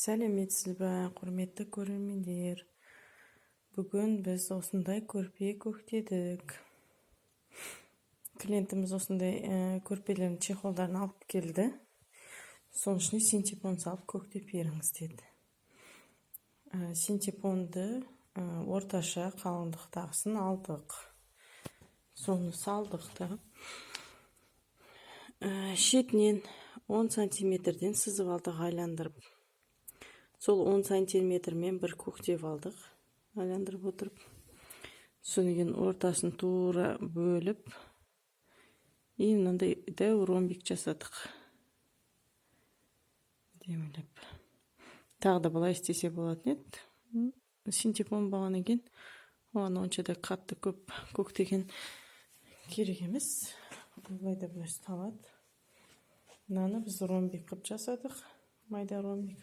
Сәлеметсіз бе, құрметті көрермендер. Бүгін біз осындай көрпе көктедік. Клиентіміз осындай көрпелердің чехолдарын алып келді. Соның ішіне синтепон салып көктеп беріңіз деді. Синтепонды орташа қалыңдықтағысын алдық. Соны салдық та шетінен 10 сантиметрден сызып алдық айландырып. Сол 10 сантиметрмен бір көктеп алдық, айландырып отырып. Содан кейін ортасын тура бөліп, мынандай дәу ромбик жасадық. Демелеп. Тағы да былай істесе болатын еді. Синтепон болғаннан кейін, оған онша да қатты көп көктеген керек емес. Былай да былай ұсталады. Мынаны біз ромбик қып жасадық, майда ромбик.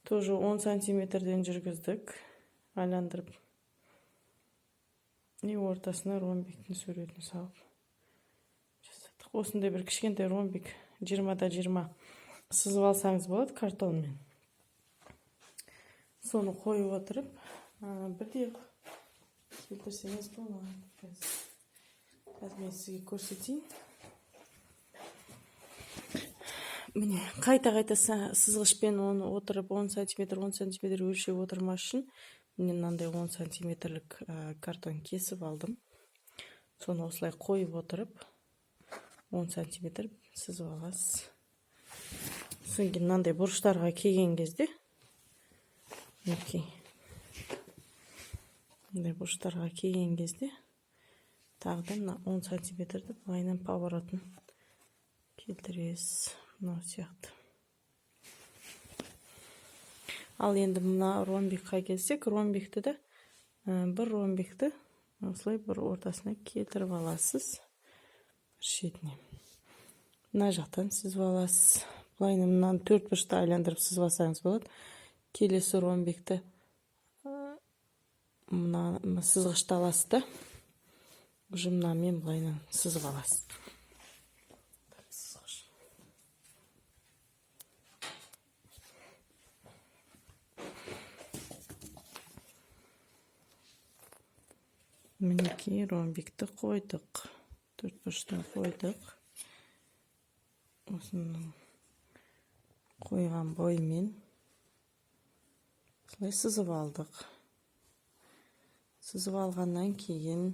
Тоже 10 сантиметрден жүргіздік, айландырып. Ортасына ромбиктің суретін салып жасадық. Осындай бір кішкентай ромбик 20-20 сызып алсаңыз болады картонмен. Соны қойып отырып, бірде келтірсеңіз болады. Қазір мен сізге көрсетейін. Міне, қайта сызғышпен оны отырып 10 сантиметр өлшеп отырмас үшін міне мынандай 10 сантиметрлік картон кесіп алдым. Соны осылай қойып отырып 10 сантиметр сызып аласыз. Содан кейін мынандай бұрыштарға келген кезде тағы да 10 сантиметрді былайынан поворотын келтіресіз. Мынау сияқты. Ал енді мына ромбикқа келсек, бір ромбикті осылай бір ортасына келтіріп аласыз. Шетіне. Мына жақтан сызып аласыз. Былайынан мынаны 4 бұрышты айландырып сызып алсаңыз болады. Келесі ромбикті мына сызғышты аласыз да, ұжымнамен былайынан сызып аласыз. Мінекей ромбикті қойдық. 4 бұрыштан қойдық. Осының қойған бойымен солай сызып алдық. Сызып алғаннан кейін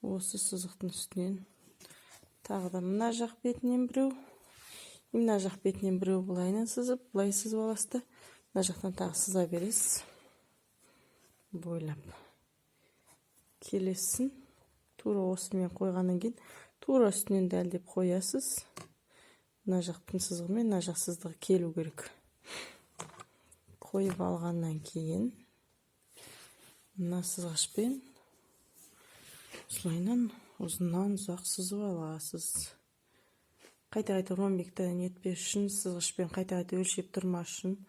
осы сызықтың үстінен тағы да мына жақ бетінен біреу, мына жақ бетінен біреу былайынан сызып, былай сызып аласыз. Мына жақтан тағы сыза бересіз. Бойлап. Келесін тура осымен қойғаннан кейін тура үстінен дәлдеп қоясыз. Мына жақтың сызығымен мына жақ сызығы келу керек. Қойып алғаннан кейін мына сызғышпен осылайынан ұзыннан ұзақ сызып аласыз. Қайта ромбикті нетпес үшін сызғышпен қайта өлшеп тұрмас үшін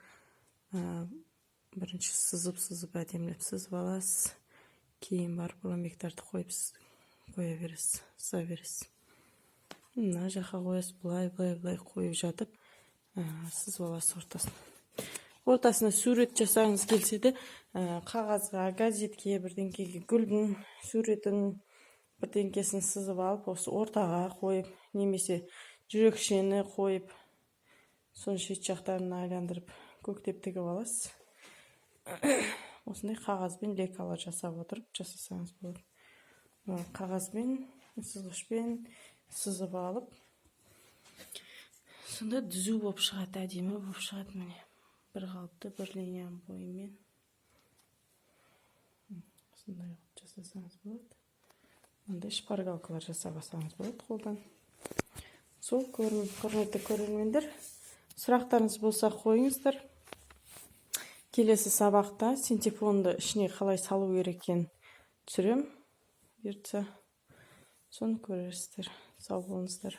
бірінші сызып әдемілеп сызып аласыз. Кейін барып ромбиктарды қойып қоя бересіз, сыза бересіз. Мына жаққа қоясыз, былай қойып жатып, сызып аласыз ортасына. Ортасына сурет жасаңыз келсе де, қағазға, газетке, бірдеңкеге гүлдің суретін, бірдеңкесін сызып алып, осы ортаға қойып, немесе жүрекшені қойып, соны шет жақтарын айландырып, көктеп тігіп аласыз. Осындай қағазбен лекалар жасап отырып жасасаңыз болады. Қағазбен, сызғышпен сызып алып, сонда түзу болып шығады, әдемі болып шығады. Міне, бір қалыпты, бір линияның бойымен. Осындай жасасаңыз болады. Мынандай шпаргалкалар жасап алсаңыз болады қолдан. Сол құрметті көрермендер, сұрақтарыңыз болса қойыңыздар. Келесі сабақта синтепонды ішіне қалай салу керек екенін түсірем. Соны көрерсіздер. Сау болыңыздар.